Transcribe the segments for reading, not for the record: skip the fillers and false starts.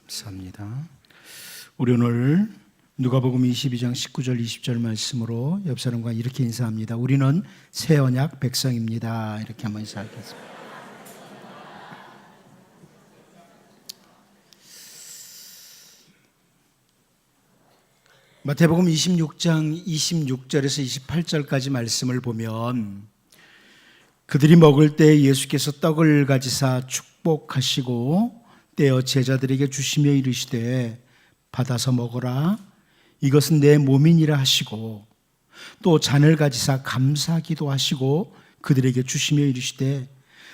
감사합니다. 우리 오늘 누가복음 22장 19절 20절 말씀으로 옆 사람과 이렇게 인사합니다. 우리는 새 언약 백성입니다. 이렇게 한번 인사하겠습니다. 마태복음 26장 26절에서 28절까지 말씀을 보면 그들이 먹을 때 예수께서 떡을 가지사 축복하시고 떼어 제자들에게 주시며 이르시되 받아서 먹어라, 이것은 내 몸이니라 하시고 또 잔을 가지사 감사기도 하시고 그들에게 주시며 이르시되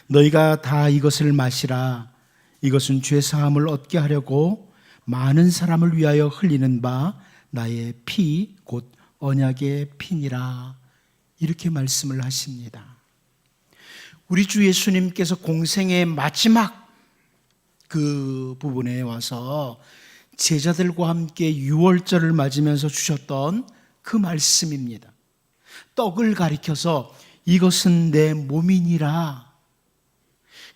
너희가 다 이것을 마시라, 이것은 죄사함을 얻게 하려고 많은 사람을 위하여 흘리는 바 나의 피 곧 언약의 피니라. 이렇게 말씀을 하십니다. 우리 주 예수님께서 공생의 마지막 그 부분에 와서 제자들과 함께 유월절을 맞으면서 주셨던 그 말씀입니다. 떡을 가리켜서 이것은 내 몸이니라,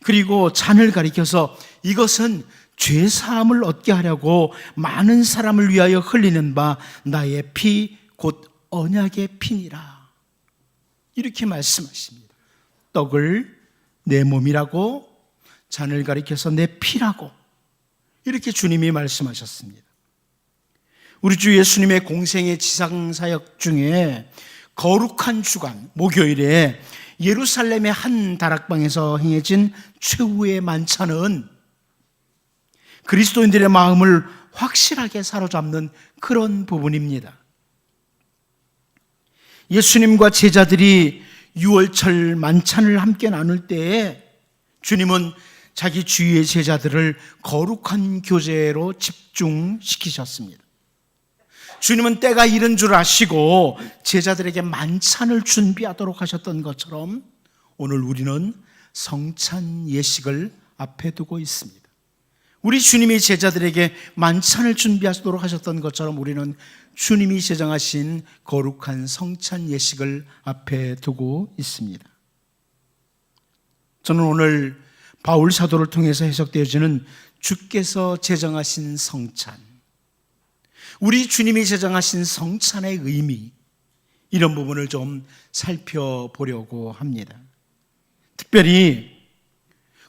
그리고 잔을 가리켜서 이것은 죄사함을 얻게 하려고 많은 사람을 위하여 흘리는 바 나의 피 곧 언약의 피니라. 이렇게 말씀하십니다. 떡을 내 몸이라고, 잔을 가리켜서 내 피라고, 이렇게 주님이 말씀하셨습니다. 우리 주 예수님의 공생의 지상사역 중에 거룩한 주간 목요일에 예루살렘의 한 다락방에서 행해진 최후의 만찬은 그리스도인들의 마음을 확실하게 사로잡는 그런 부분입니다. 예수님과 제자들이 유월절 만찬을 함께 나눌 때에 주님은 자기 주위의 제자들을 거룩한 교제로 집중시키셨습니다. 주님은 때가 이른 줄 아시고 제자들에게 만찬을 준비하도록 하셨던 것처럼 오늘 우리는 성찬 예식을 앞에 두고 있습니다. 우리 주님이 제자들에게 만찬을 준비하도록 하셨던 것처럼 우리는 주님이 제정하신 거룩한 성찬 예식을 앞에 두고 있습니다. 저는 오늘 바울 사도를 통해서 해석되어지는 주께서 제정하신 성찬, 우리 주님이 제정하신 성찬의 의미, 이런 부분을 좀 살펴보려고 합니다. 특별히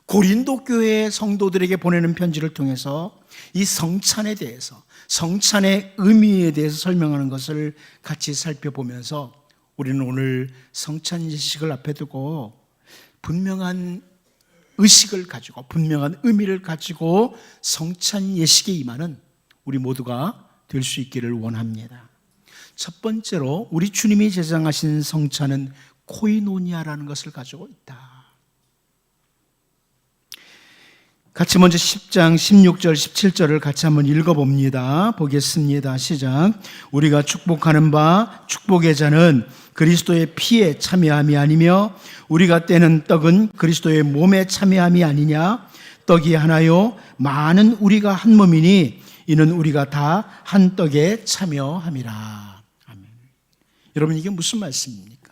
고린도 교회 성도들에게 보내는 편지를 통해서 이 성찬에 대해서, 성찬의 의미에 대해서 설명하는 것을 같이 살펴보면서 우리는 오늘 성찬 예식을 앞에 두고 분명한 의식을 가지고, 분명한 의미를 가지고 성찬 예식에 임하는 우리 모두가 될 수 있기를 원합니다. 첫 번째로 우리 주님이 제정하신 성찬은 코이노니아라는 것을 가지고 있다. 같이 먼저 10장 16절 17절을 같이 한번 읽어봅니다. 보겠습니다. 시작. 우리가 축복하는 바 축복의 잔은 그리스도의 피에 참여함이 아니며 우리가 떼는 떡은 그리스도의 몸에 참여함이 아니냐. 떡이 하나요 많은 우리가 한 몸이니 이는 우리가 다 한 떡에 참여함이라. 아멘. 여러분, 이게 무슨 말씀입니까?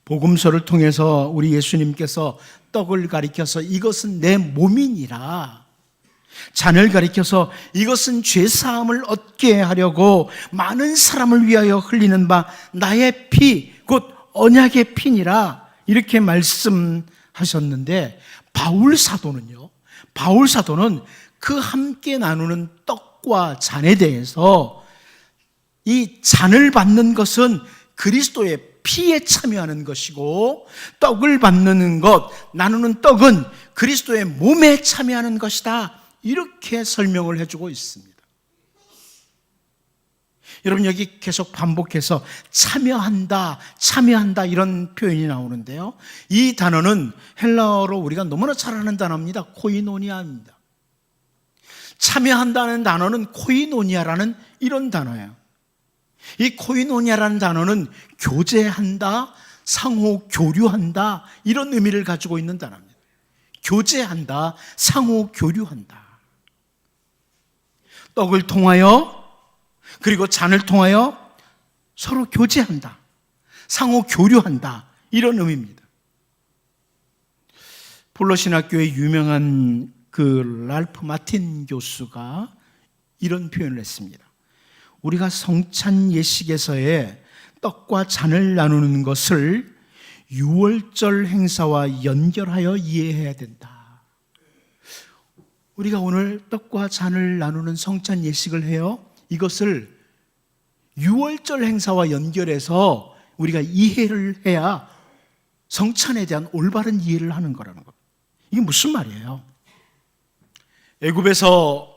복음서를 통해서 우리 예수님께서 떡을 가리켜서 이것은 내 몸이니라, 잔을 가리켜서 이것은 죄사함을 얻게 하려고 많은 사람을 위하여 흘리는 바 나의 피 곧 언약의 피니라, 이렇게 말씀하셨는데 바울 사도는 그 함께 나누는 떡과 잔에 대해서 이 잔을 받는 것은 그리스도의 피에 참여하는 것이고 떡을 받는 것, 나누는 떡은 그리스도의 몸에 참여하는 것이다, 이렇게 설명을 해주고 있습니다. 여러분, 여기 계속 반복해서 참여한다 이런 표현이 나오는데요, 이 단어는 헬라어로 우리가 너무나 잘 아는 단어입니다. 코이노니아입니다. 참여한다는 단어는 코이노니아라는 이런 단어예요. 이 코이노니아라는 단어는 교제한다, 상호 교류한다, 이런 의미를 가지고 있는 단어입니다. 교제한다, 상호 교류한다. 떡을 통하여 그리고 잔을 통하여 서로 교제한다, 상호 교류한다, 이런 의미입니다. 폴로 신학교의 유명한 그 랄프 마틴 교수가 이런 표현을 했습니다. 우리가 성찬 예식에서의 떡과 잔을 나누는 것을 유월절 행사와 연결하여 이해해야 된다. 우리가 오늘 떡과 잔을 나누는 성찬 예식을 해요. 이것을 유월절 행사와 연결해서 우리가 이해를 해야 성찬에 대한 올바른 이해를 하는 거라는 겁니다. 이게 무슨 말이에요? 애굽에서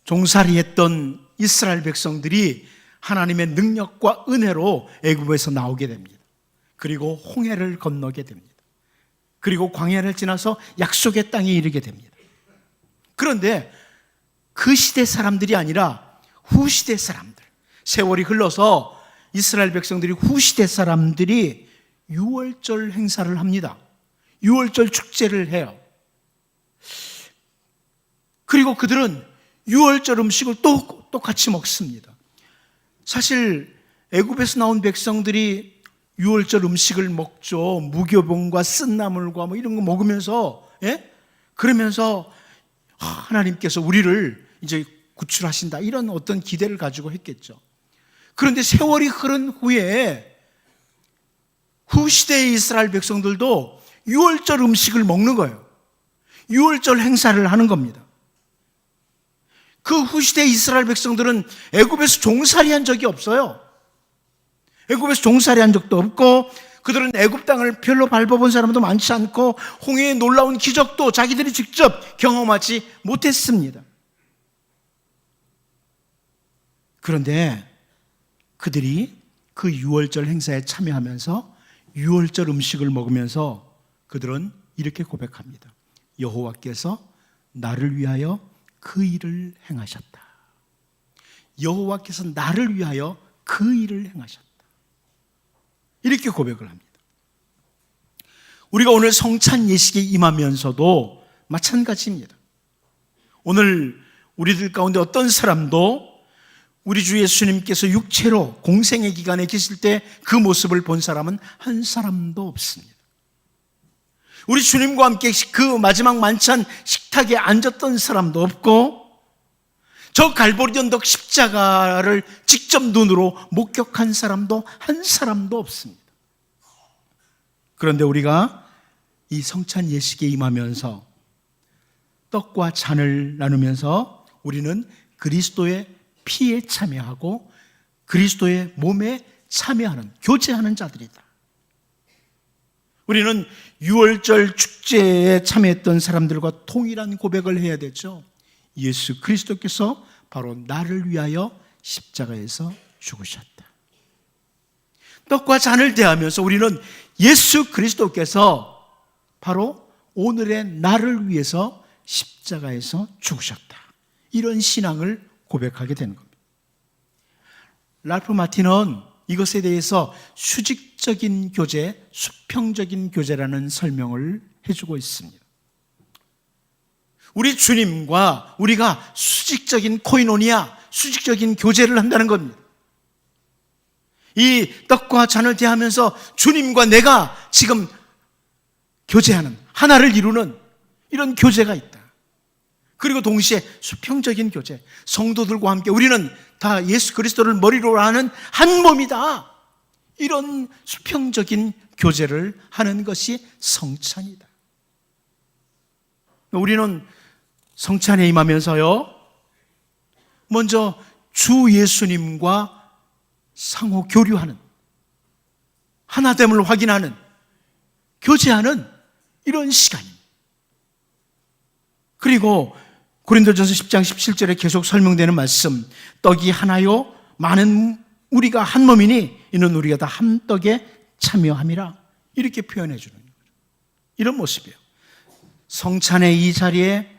종살이했던 이스라엘 백성들이 하나님의 능력과 은혜로 애굽에서 나오게 됩니다. 그리고 홍해를 건너게 됩니다. 그리고 광야를 지나서 약속의 땅에 이르게 됩니다. 그런데 그 시대 사람들이 아니라 후시대 사람들, 세월이 흘러서 이스라엘 백성들이 후시대 사람들이 유월절 행사를 합니다. 유월절 축제를 해요. 그리고 그들은 유월절 음식을 똑같이 먹습니다. 사실 애굽에서 나온 백성들이 유월절 음식을 먹죠. 무교병과 쓴나물과 뭐 이런 거 먹으면서, 그러면서 하나님께서 우리를 이제 구출하신다, 이런 어떤 기대를 가지고 했겠죠. 그런데 세월이 흐른 후에 후시대의 이스라엘 백성들도 유월절 음식을 먹는 거예요. 유월절 행사를 하는 겁니다. 그 후시대 이스라엘 백성들은 애굽에서 종살이한 적이 없어요. 애굽에서 종살이한 적도 없고, 그들은 애굽 땅을 별로 밟아본 사람도 많지 않고, 홍해의 놀라운 기적도 자기들이 직접 경험하지 못했습니다. 그런데 그들이 그 유월절 행사에 참여하면서 유월절 음식을 먹으면서 그들은 이렇게 고백합니다. 여호와께서 나를 위하여 그 일을 행하셨다. 여호와께서 나를 위하여 그 일을 행하셨다. 이렇게 고백을 합니다. 우리가 오늘 성찬 예식에 임하면서도 마찬가지입니다. 오늘 우리들 가운데 어떤 사람도 우리 주 예수님께서 육체로 공생의 기간에 계실 때 그 모습을 본 사람은 한 사람도 없습니다. 우리 주님과 함께 그 마지막 만찬 식탁에 앉았던 사람도 없고, 저 갈보리 언덕 십자가를 직접 눈으로 목격한 사람도 한 사람도 없습니다. 그런데 우리가 이 성찬 예식에 임하면서 떡과 잔을 나누면서 우리는 그리스도의 피에 참여하고 그리스도의 몸에 참여하는, 교제하는 자들이다. 우리는 유월절 축제에 참여했던 사람들과 동일한 고백을 해야 되죠. 예수 그리스도께서 바로 나를 위하여 십자가에서 죽으셨다. 떡과 잔을 대하면서 우리는 예수 그리스도께서 바로 오늘의 나를 위해서 십자가에서 죽으셨다, 이런 신앙을 고백하게 되는 겁니다. 랄프 마틴은 이것에 대해서 수직적인 교제, 수평적인 교제라는 설명을 해주고 있습니다. 우리 주님과 우리가 수직적인 코이노니아, 수직적인 교제를 한다는 겁니다. 이 떡과 잔을 대하면서 주님과 내가 지금 교제하는, 하나를 이루는 이런 교제가 있다. 그리고 동시에 수평적인 교제, 성도들과 함께 우리는 다 예수 그리스도를 머리로 하는 한 몸이다, 이런 수평적인 교제를 하는 것이 성찬이다. 우리는 성찬에 임하면서요, 먼저 주 예수님과 상호 교류하는, 하나됨을 확인하는, 교제하는 이런 시간입니다. 그리고 고린도전서 10장 17절에 계속 설명되는 말씀, 떡이 하나요 많은 우리가 한 몸이니 이는 우리가 다 한 떡에 참여함이라, 이렇게 표현해 주는 거죠. 이런 모습이에요. 성찬의 이 자리에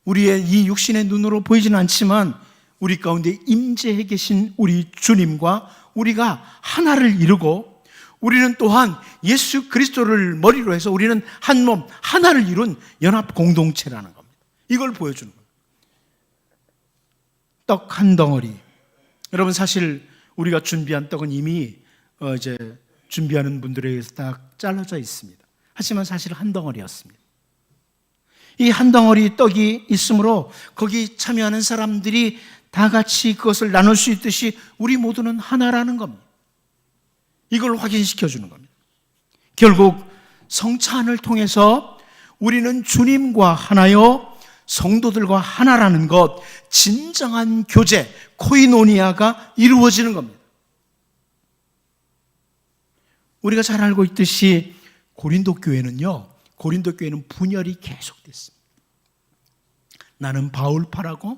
우리의 이 육신의 눈으로 보이지는 않지만 우리 가운데 임재해 계신 우리 주님과 우리가 하나를 이루고, 우리는 또한 예수 그리스도를 머리로 해서 우리는 한 몸, 하나를 이룬 연합 공동체라는 겁니다. 이걸 보여주는 겁니다. 떡 한 덩어리. 여러분, 사실 우리가 준비한 떡은 이미 이제 준비하는 분들에 의해서 딱 잘라져 있습니다. 하지만 사실 한 덩어리였습니다. 이 한 덩어리 떡이 있으므로 거기 참여하는 사람들이 다 같이 그것을 나눌 수 있듯이 우리 모두는 하나라는 겁니다. 이걸 확인시켜 주는 겁니다. 결국 성찬을 통해서 우리는 주님과 하나요, 성도들과 하나라는 것, 진정한 교제, 코이노니아가 이루어지는 겁니다. 우리가 잘 알고 있듯이 고린도 교회는 분열이 계속됐습니다. 나는 바울파라고,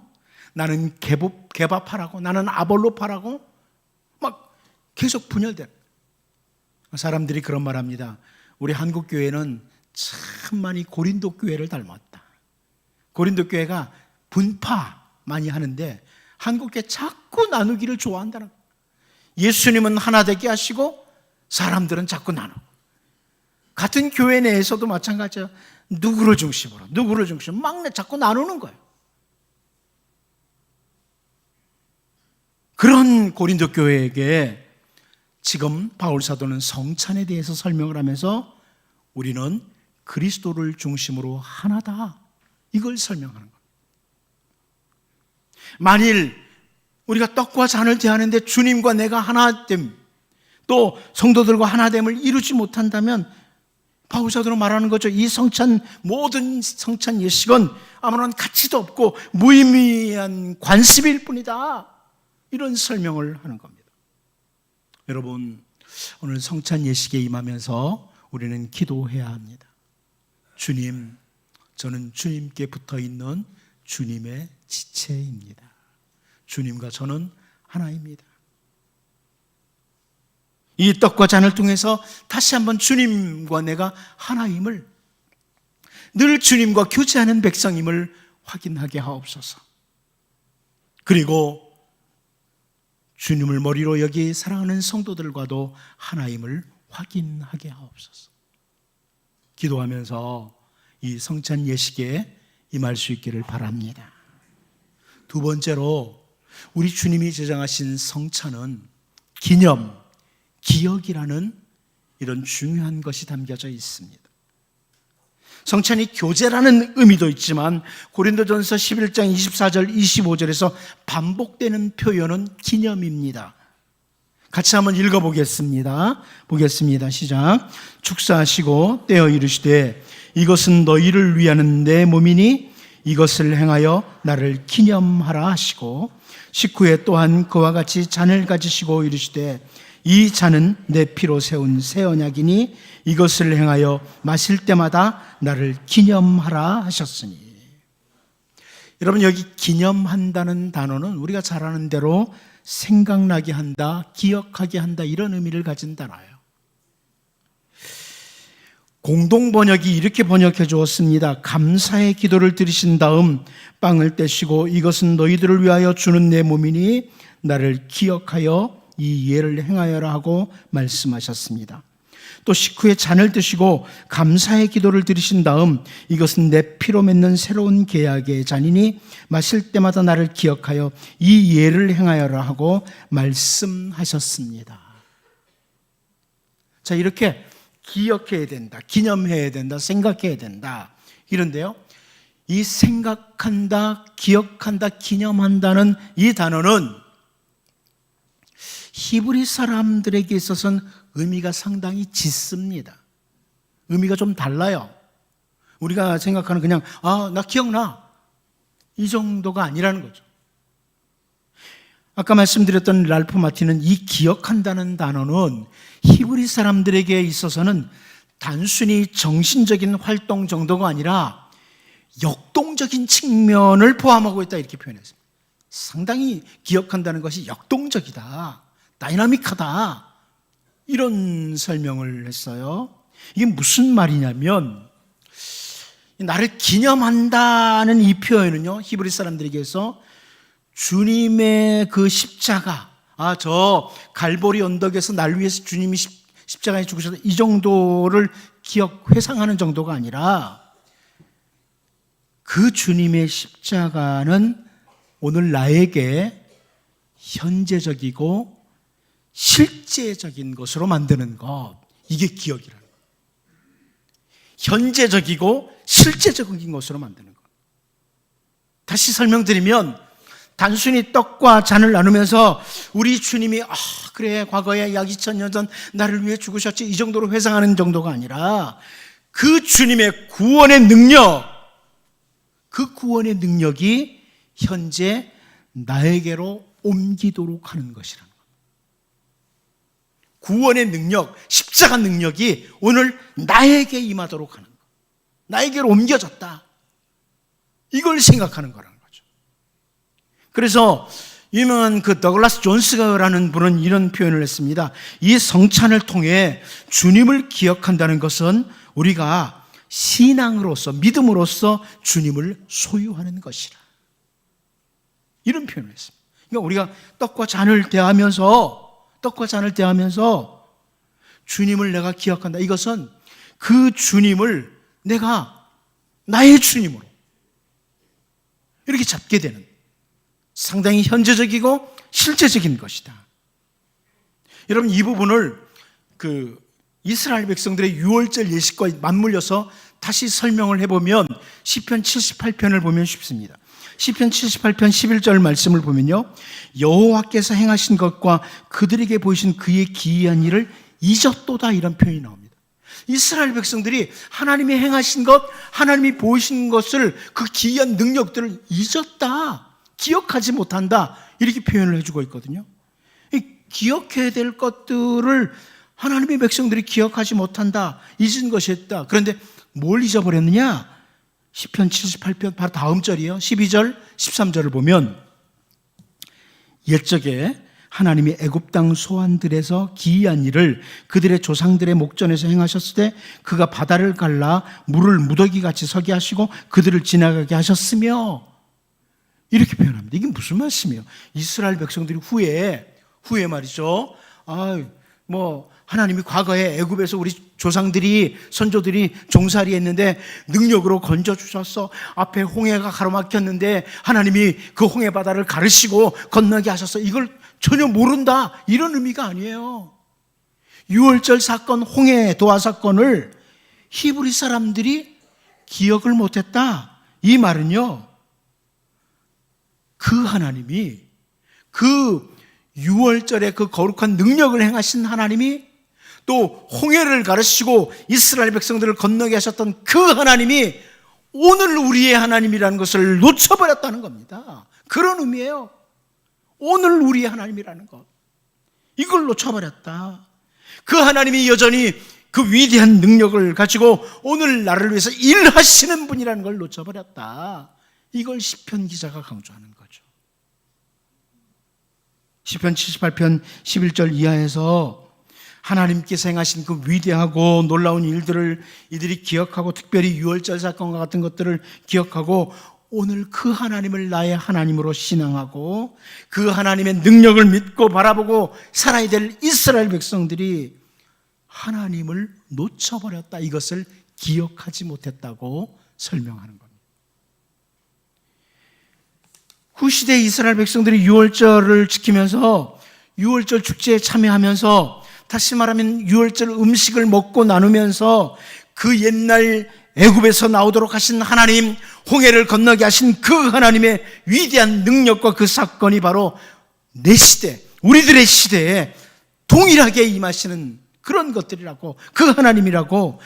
나는 게바파라고, 나는 아볼로파라고 막 계속 분열돼요. 사람들이 그런 말 합니다. 우리 한국 교회는 참 많이 고린도 교회를 닮았다. 고린도 교회가 분파 많이 하는데 한국 교회 자꾸 나누기를 좋아한다는 거예요. 예수님은 하나 되게 하시고 사람들은 자꾸 나누고. 같은 교회 내에서도 마찬가지예요. 누구를 중심으로 막 자꾸 나누는 거예요. 그런 고린도 교회에게 지금 바울 사도는 성찬에 대해서 설명을 하면서 우리는 그리스도를 중심으로 하나다, 이걸 설명하는 겁니다. 만일 우리가 떡과 잔을 대하는데 주님과 내가 하나됨, 또 성도들과 하나됨을 이루지 못한다면 바울 사도는 말하는 거죠. 이 모든 성찬 예식은 아무런 가치도 없고 무의미한 관습일 뿐이다, 이런 설명을 하는 겁니다. 여러분, 오늘 성찬 예식에 임하면서 우리는 기도해야 합니다. 주님, 저는 주님께 붙어있는 주님의 지체입니다. 주님과 저는 하나입니다. 이 떡과 잔을 통해서 다시 한번 주님과 내가 하나임을, 늘 주님과 교제하는 백성임을 확인하게 하옵소서. 그리고 주님을 머리로 여기 사랑하는 성도들과도 하나임을 확인하게 하옵소서. 기도하면서 이 성찬 예식에 임할 수 있기를 바랍니다. 두 번째로, 우리 주님이 제정하신 성찬은 기념, 기억이라는 이런 중요한 것이 담겨져 있습니다. 성찬이 교제라는 의미도 있지만 고린도전서 11장 24절 25절에서 반복되는 표현은 기념입니다. 같이 한번 읽어보겠습니다. 보겠습니다. 시작. 축사하시고 떼어 이르시되 이것은 너희를 위하는 내 몸이니 이것을 행하여 나를 기념하라 하시고, 식후에 또한 그와 같이 잔을 가지시고 이르시되 이 잔은 내 피로 세운 새 언약이니 이것을 행하여 마실 때마다 나를 기념하라 하셨으니. 여러분, 여기 기념한다는 단어는 우리가 잘 아는 대로 생각나게 한다, 기억하게 한다, 이런 의미를 가진 단어예요. 공동 번역이 이렇게 번역해 주었습니다. 감사의 기도를 드리신 다음 빵을 떼시고 이것은 너희들을 위하여 주는 내 몸이니 나를 기억하여 이 예를 행하여라 하고 말씀하셨습니다. 또 식후에 잔을 드시고 감사의 기도를 드리신 다음 이것은 내 피로 맺는 새로운 계약의 잔이니 마실 때마다 나를 기억하여 이 예를 행하여라 하고 말씀하셨습니다. 자, 이렇게 기억해야 된다, 기념해야 된다, 생각해야 된다, 이런데요, 이 생각한다, 기억한다, 기념한다는 이 단어는 히브리 사람들에게 있어서는 의미가 상당히 짙습니다. 의미가 좀 달라요. 우리가 생각하는 그냥 나 기억나, 이 정도가 아니라는 거죠. 아까 말씀드렸던 랄프 마틴은 이 기억한다는 단어는 히브리 사람들에게 있어서는 단순히 정신적인 활동 정도가 아니라 역동적인 측면을 포함하고 있다, 이렇게 표현했습니다. 상당히 기억한다는 것이 역동적이다, 다이나믹하다, 이런 설명을 했어요. 이게 무슨 말이냐면, 나를 기념한다는 이 표현은요, 히브리 사람들에게서 주님의 그 십자가, 저 갈보리 언덕에서 날 위해서 주님이 십자가에 죽으셔서 이 정도를 회상하는 정도가 아니라, 그 주님의 십자가는 오늘 나에게 현재적이고 실제적인 것으로 만드는 것, 이게 기억이라는 거예요. 현재적이고 실제적인 것으로 만드는 것. 다시 설명드리면 단순히 떡과 잔을 나누면서 우리 주님이 그래 과거에 약 2000년 전 나를 위해 죽으셨지 이 정도로 회상하는 정도가 아니라 그 주님의 구원의 능력, 그 구원의 능력이 현재 나에게로 옮기도록 하는 것이라는 것. 구원의 능력, 십자가 능력이 오늘 나에게 임하도록 하는 것. 나에게로 옮겨졌다. 이걸 생각하는 거라는 거죠. 그래서 유명한 그 더글라스 존스라는 분은 이런 표현을 했습니다. 이 성찬을 통해 주님을 기억한다는 것은 우리가 신앙으로서, 믿음으로써 주님을 소유하는 것이라. 이런 표현을 했습니다. 그러니까 우리가 떡과 잔을 대하면서 주님을 내가 기억한다. 이것은 그 주님을 내가 나의 주님으로 이렇게 잡게 되는 상당히 현재적이고 실제적인 것이다. 여러분, 이 부분을 이스라엘 백성들의 유월절 예식과 맞물려서 다시 설명을 해보면 시편 78편을 보면 쉽습니다. 시편 78편 11절 말씀을 보면요, 여호와께서 행하신 것과 그들에게 보이신 그의 기이한 일을 잊었도다, 이런 표현이 나옵니다. 이스라엘 백성들이 하나님이 행하신 것, 하나님이 보이신 것을, 그 기이한 능력들을 잊었다, 기억하지 못한다, 이렇게 표현을 해주고 있거든요. 기억해야 될 것들을 하나님의 백성들이 기억하지 못한다, 잊은 것이었다. 그런데 뭘 잊어버렸느냐? 시편 78편 바로 다음 절이에요. 12절, 13절을 보면 옛적에 하나님이 애굽 땅 소환들에서 기이한 일을 그들의 조상들의 목전에서 행하셨을 때 그가 바다를 갈라 물을 무더기같이 서게 하시고 그들을 지나가게 하셨으며, 이렇게 표현합니다. 이게 무슨 말씀이에요? 이스라엘 백성들이 후에 말이죠, 하나님이 과거에 애굽에서 우리 조상들이, 선조들이 종살이 했는데 능력으로 건져주셨어. 앞에 홍해가 가로막혔는데 하나님이 그 홍해 바다를 가르시고 건너게 하셨어. 이걸 전혀 모른다, 이런 의미가 아니에요. 유월절 사건, 홍해 도화 사건을 히브리 사람들이 기억을 못했다, 이 말은요, 그 하나님이, 그 유월절에 그 거룩한 능력을 행하신 하나님이, 또 홍해를 가르치고 이스라엘 백성들을 건너게 하셨던 그 하나님이 오늘 우리의 하나님이라는 것을 놓쳐버렸다는 겁니다. 그런 의미예요. 오늘 우리의 하나님이라는 것, 이걸 놓쳐버렸다. 그 하나님이 여전히 그 위대한 능력을 가지고 오늘 나를 위해서 일하시는 분이라는 걸 놓쳐버렸다. 이걸 시편 기자가 강조하는 거죠. 시편 78편 11절 이하에서 하나님께서 행하신 그 위대하고 놀라운 일들을 이들이 기억하고, 특별히 유월절 사건과 같은 것들을 기억하고 오늘 그 하나님을 나의 하나님으로 신앙하고 그 하나님의 능력을 믿고 바라보고 살아야 될 이스라엘 백성들이 하나님을 놓쳐버렸다, 이것을 기억하지 못했다고 설명하는 겁니다. 후시대 이스라엘 백성들이 유월절을 지키면서 유월절 축제에 참여하면서, 다시 말하면 유월절 음식을 먹고 나누면서 그 옛날 애굽에서 나오도록 하신 하나님, 홍해를 건너게 하신 그 하나님의 위대한 능력과 그 사건이 바로 내 시대, 우리들의 시대에 동일하게 임하시는 그런 것들이라고, 그 하나님이라고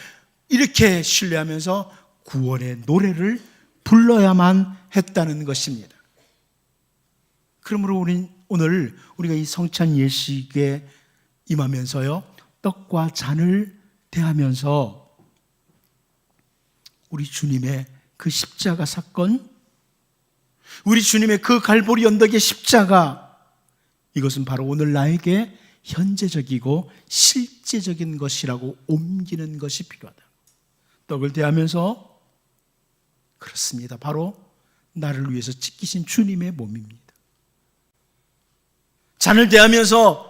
이렇게 신뢰하면서 구원의 노래를 불러야만 했다는 것입니다. 그러므로 우린 오늘 우리가 이 성찬 예식에 임하면서요, 떡과 잔을 대하면서 우리 주님의 그 십자가 사건, 우리 주님의 그 갈보리 언덕의 십자가, 이것은 바로 오늘 나에게 현재적이고 실제적인 것이라고 옮기는 것이 필요하다. 떡을 대하면서, 그렇습니다, 바로 나를 위해서 찢기신 주님의 몸입니다. 잔을 대하면서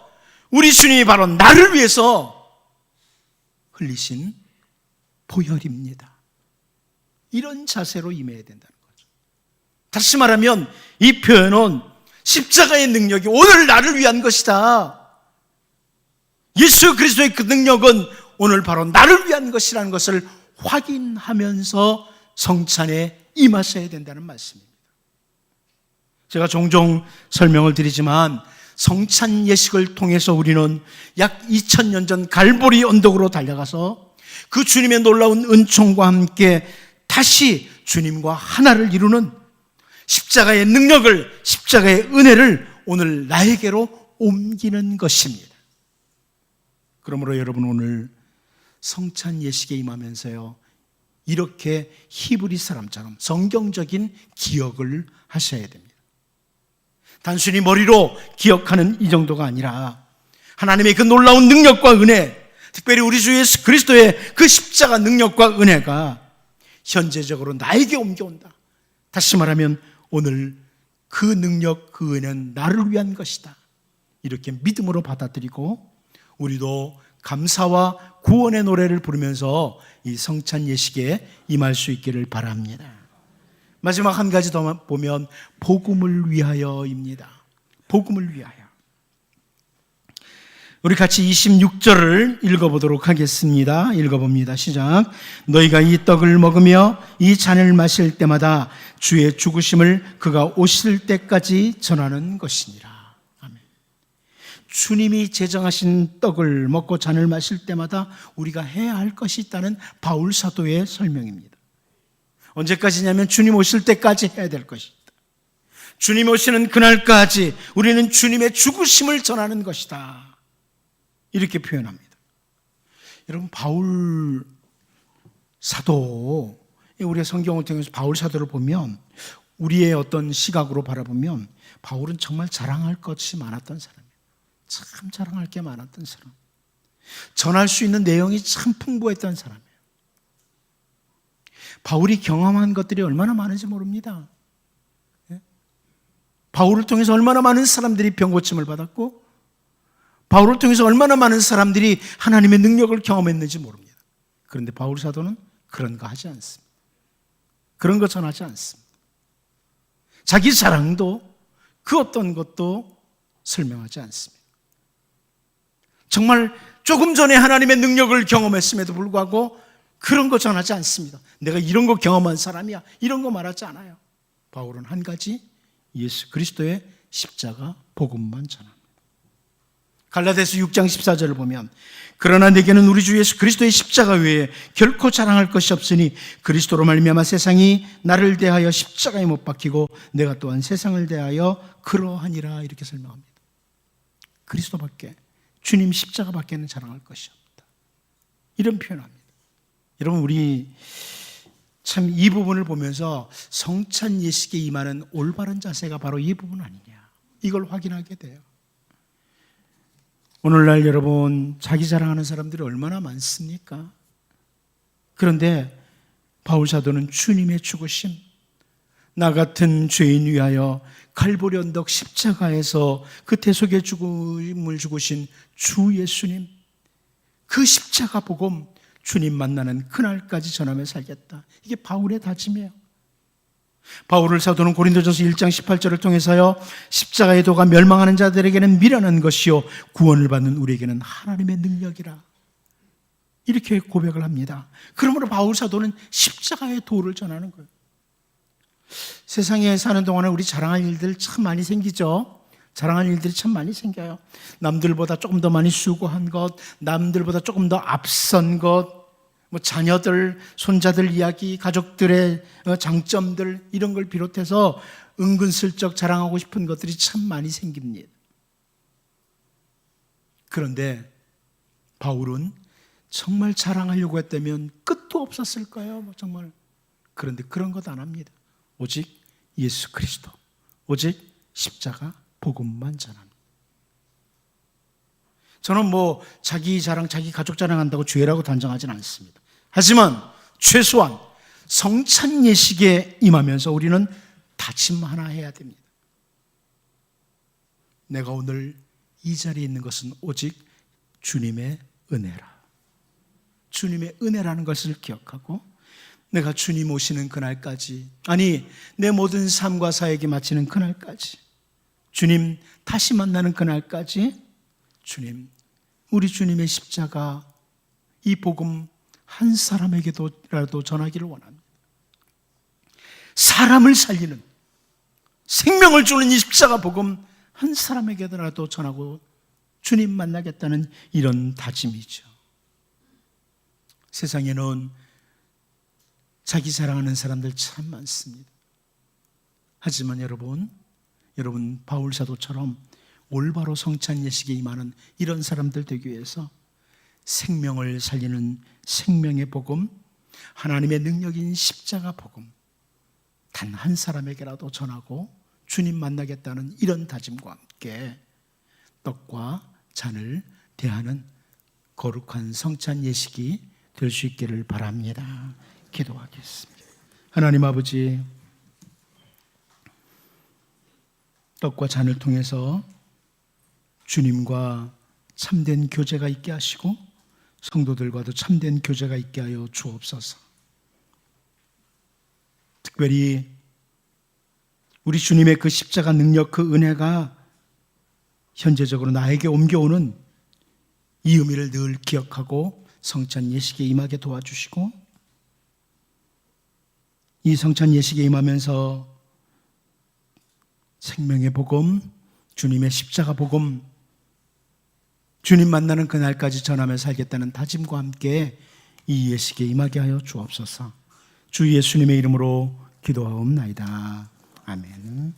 우리 주님이 바로 나를 위해서 흘리신 보혈입니다. 이런 자세로 임해야 된다는 거죠. 다시 말하면 이 표현은 십자가의 능력이 오늘 나를 위한 것이다. 예수 그리스도의 그 능력은 오늘 바로 나를 위한 것이라는 것을 확인하면서 성찬에 임하셔야 된다는 말씀입니다. 제가 종종 설명을 드리지만 성찬 예식을 통해서 우리는 약 2000년 전 갈보리 언덕으로 달려가서 그 주님의 놀라운 은총과 함께 다시 주님과 하나를 이루는 십자가의 능력을, 십자가의 은혜를 오늘 나에게로 옮기는 것입니다. 그러므로 여러분 오늘 성찬 예식에 임하면서요, 이렇게 히브리 사람처럼 성경적인 기억을 하셔야 됩니다. 단순히 머리로 기억하는 이 정도가 아니라 하나님의 그 놀라운 능력과 은혜, 특별히 우리 주 예수 그리스도의 그 십자가 능력과 은혜가 현재적으로 나에게 옮겨온다. 다시 말하면 오늘 그 능력, 그 은혜는 나를 위한 것이다. 이렇게 믿음으로 받아들이고 우리도 감사와 구원의 노래를 부르면서 이 성찬 예식에 임할 수 있기를 바랍니다. 마지막 한 가지 더 보면 복음을 위하여입니다. 복음을 위하여. 우리 같이 26절을 읽어보도록 하겠습니다. 읽어봅니다. 시작. 너희가 이 떡을 먹으며 이 잔을 마실 때마다 주의 죽으심을 그가 오실 때까지 전하는 것이니라. 아멘. 주님이 제정하신 떡을 먹고 잔을 마실 때마다 우리가 해야 할 것이 있다는 바울 사도의 설명입니다. 언제까지냐면 주님 오실 때까지 해야 될 것이다. 주님 오시는 그날까지 우리는 주님의 죽으심을 전하는 것이다. 이렇게 표현합니다. 여러분, 바울 사도, 우리가 성경을 통해서 바울 사도를 보면 우리의 어떤 시각으로 바라보면 바울은 정말 자랑할 것이 많았던 사람이에요. 참 자랑할 게 많았던 사람. 전할 수 있는 내용이 참 풍부했던 사람이에요. 바울이 경험한 것들이 얼마나 많은지 모릅니다. 바울을 통해서 얼마나 많은 사람들이 병고침을 받았고 바울을 통해서 얼마나 많은 사람들이 하나님의 능력을 경험했는지 모릅니다. 그런데 바울 사도는 그런 거 하지 않습니다. 그런 거 전하지 않습니다. 자기 자랑도 그 어떤 것도 설명하지 않습니다. 정말 조금 전에 하나님의 능력을 경험했음에도 불구하고 그런 거 전하지 않습니다. 내가 이런 거 경험한 사람이야, 이런 거 말하지 않아요. 바울은 한 가지, 예수 그리스도의 십자가 복음만 전합니다. 갈라디아서 6장 14절을 보면 그러나 내게는 우리 주 예수 그리스도의 십자가 외에 결코 자랑할 것이 없으니 그리스도로 말미암아 세상이 나를 대하여 십자가에 못 박히고 내가 또한 세상을 대하여 그러하니라. 이렇게 설명합니다. 그리스도밖에, 주님 십자가밖에는 자랑할 것이 없다. 이런 표현합니다. 여러분, 우리 참 이 부분을 보면서 성찬 예식에 임하는 올바른 자세가 바로 이 부분 아니냐, 이걸 확인하게 돼요. 오늘날 여러분, 자기 자랑하는 사람들이 얼마나 많습니까? 그런데 바울 사도는 주님의 죽으심, 나 같은 죄인 위하여 갈보리 언덕 십자가에서 그 대속의 죽음을 죽으신 주 예수님, 그 십자가 복음, 주님 만나는 그날까지 전하며 살겠다. 이게 바울의 다짐이에요. 바울을 사도는 고린도전서 1장 18절을 통해서요, 십자가의 도가 멸망하는 자들에게는 미련한 것이요 구원을 받는 우리에게는 하나님의 능력이라, 이렇게 고백을 합니다. 그러므로 바울 사도는 십자가의 도를 전하는 거예요. 세상에 사는 동안에 우리 자랑할 일들 참 많이 생기죠. 자랑할 일들이 참 많이 생겨요. 남들보다 조금 더 많이 수고한 것, 남들보다 조금 더 앞선 것, 자녀들, 손자들 이야기, 가족들의 장점들, 이런 걸 비롯해서 은근슬쩍 자랑하고 싶은 것들이 참 많이 생깁니다. 그런데 바울은 정말 자랑하려고 했다면 끝도 없었을 거예요. 정말. 그런데 그런 것 안 합니다. 오직 예수 그리스도, 오직 십자가 복음만 전합니다. 저는 자기 자랑, 자기 가족 자랑한다고 죄라고 단정하지는 않습니다. 하지만 최소한 성찬 예식에 임하면서 우리는 다짐 하나 해야 됩니다. 내가 오늘 이 자리에 있는 것은 오직 주님의 은혜라. 주님의 은혜라는 것을 기억하고 내가 주님 오시는 그날까지, 아니 내 모든 삶과 사역이 마치는 그날까지, 주님 다시 만나는 그날까지 주님, 우리 주님의 십자가, 이 복음 한 사람에게도라도 전하기를 원합니다. 사람을 살리는, 생명을 주는 이 십자가 복음 한 사람에게라도 전하고 주님 만나겠다는 이런 다짐이죠. 세상에는 자기 사랑하는 사람들 참 많습니다. 하지만 여러분 바울 사도처럼 올바로 성찬 예식에 임하는 이런 사람들 되기 위해서 생명을 살리는 생명의 복음, 하나님의 능력인 십자가 복음 단 한 사람에게라도 전하고 주님 만나겠다는 이런 다짐과 함께 떡과 잔을 대하는 거룩한 성찬 예식이 될 수 있기를 바랍니다. 기도하겠습니다. 하나님 아버지, 떡과 잔을 통해서 주님과 참된 교제가 있게 하시고 성도들과도 참된 교제가 있게 하여 주옵소서. 특별히 우리 주님의 그 십자가 능력, 그 은혜가 현재적으로 나에게 옮겨오는 이 의미를 늘 기억하고 성찬 예식에 임하게 도와주시고, 이 성찬 예식에 임하면서 생명의 복음, 주님의 십자가 복음, 주님 만나는 그날까지 전하며 살겠다는 다짐과 함께 이 예식에 임하게 하여 주옵소서. 주 예수님의 이름으로 기도하옵나이다. 아멘.